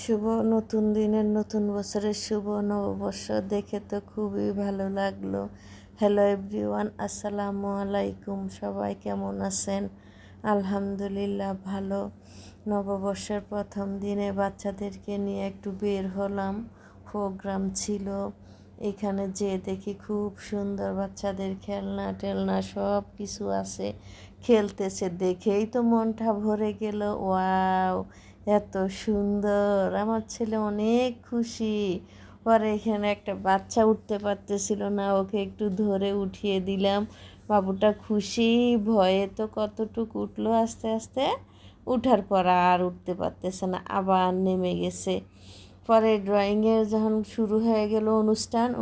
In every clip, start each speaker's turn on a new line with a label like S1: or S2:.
S1: শুভ নতুন দিনের নতুন বছরের শুভ নববর্ষ দেখে তো খুবই ভালো লাগলো। হ্যালো এভরিওয়ান, আসসালামু আলাইকুম। সবাই কেমন আছেন? আলহামদুলিল্লাহ ভালো। নববর্ষের প্রথম দিনে বাচ্চাদেরকে নিয়ে একটু বের হলাম, প্রোগ্রাম ছিল। এখানে যে দেখি খুব সুন্দর বাচ্চাদের খেলনা টেলনা সব কিছু আছে, খেলতেছে দেখেই তো মনটা ভরে গেল। ওয়াও, এত সুন্দর! আমার ছেলে অনেক খুশি। পরে এখানে একটা বাচ্চা উঠতে পারতেছিল না, ওকে একটু ধরে উঠিয়ে দিলাম। বাবুটা খুশি, ভয়ে তো কতটুকু উঠলো, আস্তে আস্তে উঠার পর আর উঠতে পারতেছে না, আবার নেমে গেছে। পরে ড্রয়িংয়ের যখন শুরু হয়ে গেল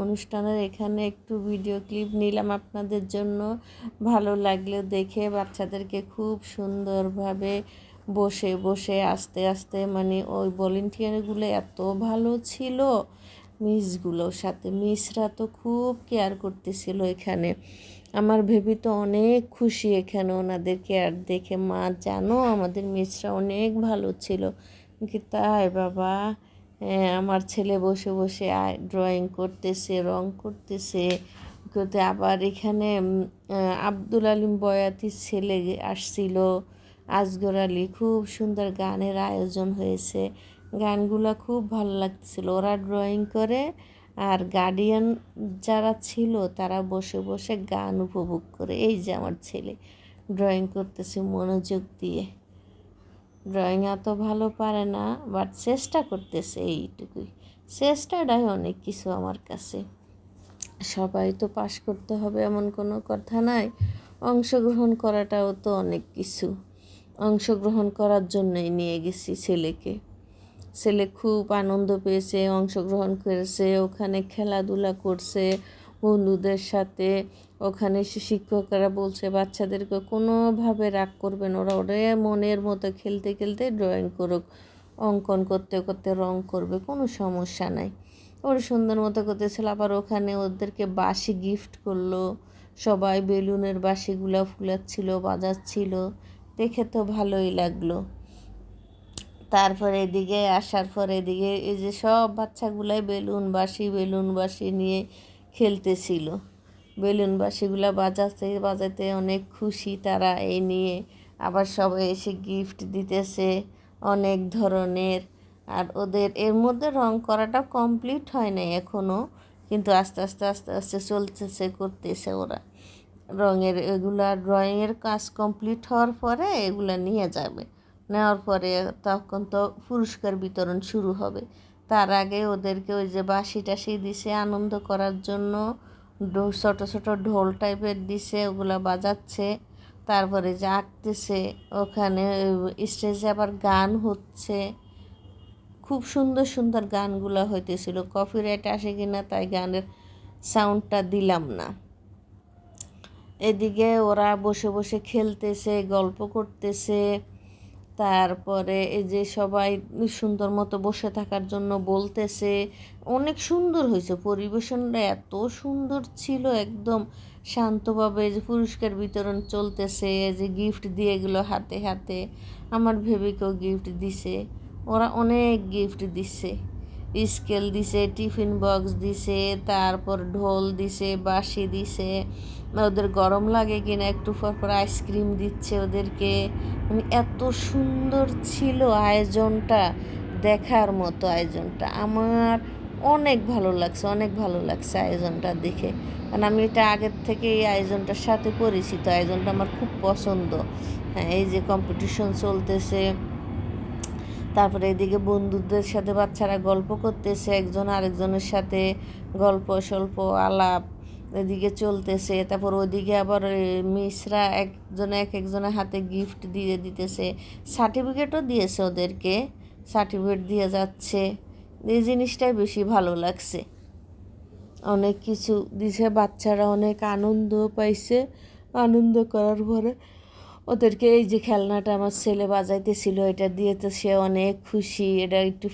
S1: অনুষ্ঠানের এখানে একটু ভিডিও ক্লিপ নিলাম আপনাদের জন্য। ভালো লাগলো দেখে, বাচ্চাদেরকে খুব সুন্দরভাবে বসে বসে আস্তে আস্তে, মানে ওই ভলেন্টিয়ারগুলো এত ভালো ছিল, মিসগুলোর সাথে মিসরা তো খুব কেয়ার করতেছিল এখানে। আমার ভেবি তো অনেক খুশি এখানে ওনাদের কেয়ার দেখে। মা জানো, আমাদের মিসরা অনেক ভালো ছিল। কি তাই বাবা? আমার ছেলে বসে বসে ড্রয়িং করতেছে, রং করতেছে করতে। আবার এখানে আব্দুল আলিম বয়াতির ছেলে আসছিল, আজগর আলী। খুব সুন্দর গানের আয়োজন হয়েছে, গানগুলো খুব ভালো লাগতেছিল। ওরা ড্রয়িং করে আর গার্ডিয়ান যারা ছিল তারা বসে বসে গান উপভোগ করে। এই যে আমার ছেলে ড্রয়িং করতেছে মনোযোগ দিয়ে। ড্রয়িং এত ভালো পারে না, বাট চেষ্টা করতেছে, এইটুকুই। চেষ্টাটাই অনেক কিছু আমার কাছে। সবাই তো পাশ করতে হবে এমন কোনো কথা নাই, অংশগ্রহণ করাটাও তো অনেক কিছু। অংশগ্রহণ করার জন্যই নিয়ে গেছি ছেলেকে। ছেলে খুব আনন্দ পেয়েছে, অংশগ্রহণ করেছে, ওখানে খেলাধুলা করছে বন্ধুদের সাথে। ওখানে শিক্ষকরা বলছে বাচ্চাদেরকে কোনোভাবে রাগ করবেন, ওরা মনের মতো খেলতে খেলতে ড্রয়িং করুক, অঙ্কন করতে করতে রং করবে, কোনো সমস্যা নাই। ওরা সুন্দর মতো করতেছিল। আবার ওখানে ওদেরকে বাঁশি গিফট করলো, সবাই বেলুনের বাঁশিগুলো ফুলাচ্ছিল, বাজাচ্ছিল, দেখে তো ভালোই লাগলো। তারপরে এদিকে আসার পর এদিকে এই যে সব বাচ্চাগুলাই বেলুন বাঁশি নিয়ে খেলতেছিল। বেলুন বাঁশিগুলো বাজাতে বাজাতে অনেক খুশি তারা এই নিয়ে। আবার সবাই এসে গিফট দিতেছে অনেক ধরনের। আর ওদের এর মধ্যে রং করাটা কমপ্লিট হয় নাই এখনও, কিন্তু আস্তে আস্তে আস্তে আস্তে চলতেছে, করতেছে ওরা। এগুলা ড্রয়িংয়ের কাজ কমপ্লিট হওয়ার পরে এগুলা নিয়ে যাবে। নেওয়ার পরে তখন তো পুরস্কার বিতরণ শুরু হবে। তার আগে ওদেরকে ওই যে বাঁশি টাশি দিছে আনন্দ করার জন্য, ছোটো ছোটো ঢোল টাইপের দিছে, ওগুলা বাজাচ্ছে। তারপরে যে আঁকতেছে ওখানে স্টেজে, আবার গান হচ্ছে, খুব সুন্দর সুন্দর গানগুলো হইতেছিল। কপিরাইট আসে কিনা তাই গানের সাউন্ডটা দিলাম না। এদিকে ওরা বসে বসে খেলতেছে, গল্প করতেছে। তারপরে এই যে সবাই সুন্দর মতো বসে থাকার জন্য বলতেছে। অনেক সুন্দর হয়েছে, পরিবেশনটা এত সুন্দর ছিল, একদম শান্তভাবে যে পুরস্কার বিতরণ চলতেছে, যে গিফট দিয়ে এগুলো হাতে হাতে। আমার ভেবেকেও গিফট দিছে, ওরা অনেক গিফট দিছে। স্কেল দিছে, টিফিন বক্স দিছে, তারপর ঢোল দিছে, বাঁশি দিছে। ওদের গরম লাগে কিনা একটু পর পর আইসক্রিম দিচ্ছে ওদেরকে। মানে এত সুন্দর ছিল আয়োজনটা, দেখার মতো আয়োজনটা। আমার অনেক ভালো লাগছে, অনেক ভালো লাগছে আয়োজনটা দেখে। কারণ আমি এটা আগের থেকে এই আয়োজনটার সাথে পরিচিত, আয়োজনটা আমার খুব পছন্দ। হ্যাঁ, এই যে কম্পিটিশন চলতেছে, তারপরে এদিকে বন্ধুদের সাথে বাচ্চারা গল্প করতেছে, একজন আরেকজনের সাথে গল্প স্বল্প আলাপ এদিকে চলতেছে। তারপর ওদিকে আবার মিসরা একজনের হাতে গিফট দিয়ে দিতেছে, সার্টিফিকেটও দিয়েছে ওদেরকে, সার্টিফিকেট দিয়ে যাচ্ছে। এই জিনিসটাই বেশি ভালো লাগছে। অনেক কিছু দিছে, বাচ্চারা অনেক আনন্দ পাইছে। আনন্দ করার পরে ওদেরকে এই যে খেলনাটা আমার ছেলে বাজাইতেছিল, এটা দিয়ে তো সে অনেক খুশি। এটা একটু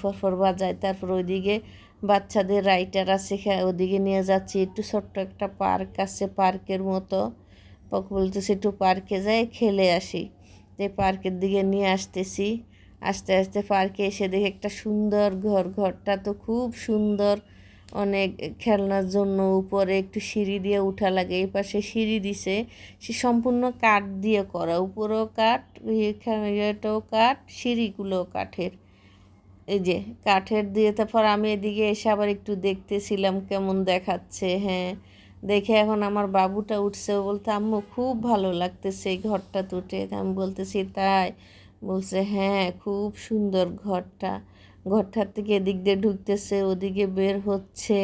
S1: ফরফর বাজায়। তারপর ওইদিকে বাচ্চাদের রাইটার আছে, ওদিকে নিয়ে যাচ্ছি। একটু ছোট্ট একটা পার্ক আছে, পার্কের মতো। বলতেছে একটু পার্কে যাই খেলে আসি, যে পার্কের দিকে নিয়ে আসতেছি। আস্তে আস্তে পার্কে এসে দেখি একটা সুন্দর ঘর, ঘরটা তো খুব সুন্দর, অনেক খেলনার জন্য উপরে একটু সিঁড়ি দিয়ে উঠা লাগে, এই পাশে সিঁড়ি দিছে, সে সম্পূর্ণ কাঠ দিয়ে করা, উপরেও কাঠ, এটাও কাঠ, সিঁড়িগুলোও কাঠের, এই যে কাঠের দিয়ে। তারপর আমি এদিকে এসে আবার একটু দেখতেছিলাম কেমন দেখাচ্ছে। হ্যাঁ, দেখে এখন আমার বাবুটা উঠছে, ও বলতে আম্মু খুব ভালো লাগতেছে এই ঘরটা উঠে। আমি বলতেছি তাই? বলছে হ্যাঁ খুব সুন্দর ঘরটা। ঘরটার থেকে এদিক দিয়ে ঢুকতেছে, ওদিকে বের হচ্ছে,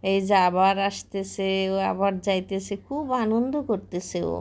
S1: এই যে আবার আসতেছে, ও আবার যাইতেছে, খুব আনন্দ করতেছে ও।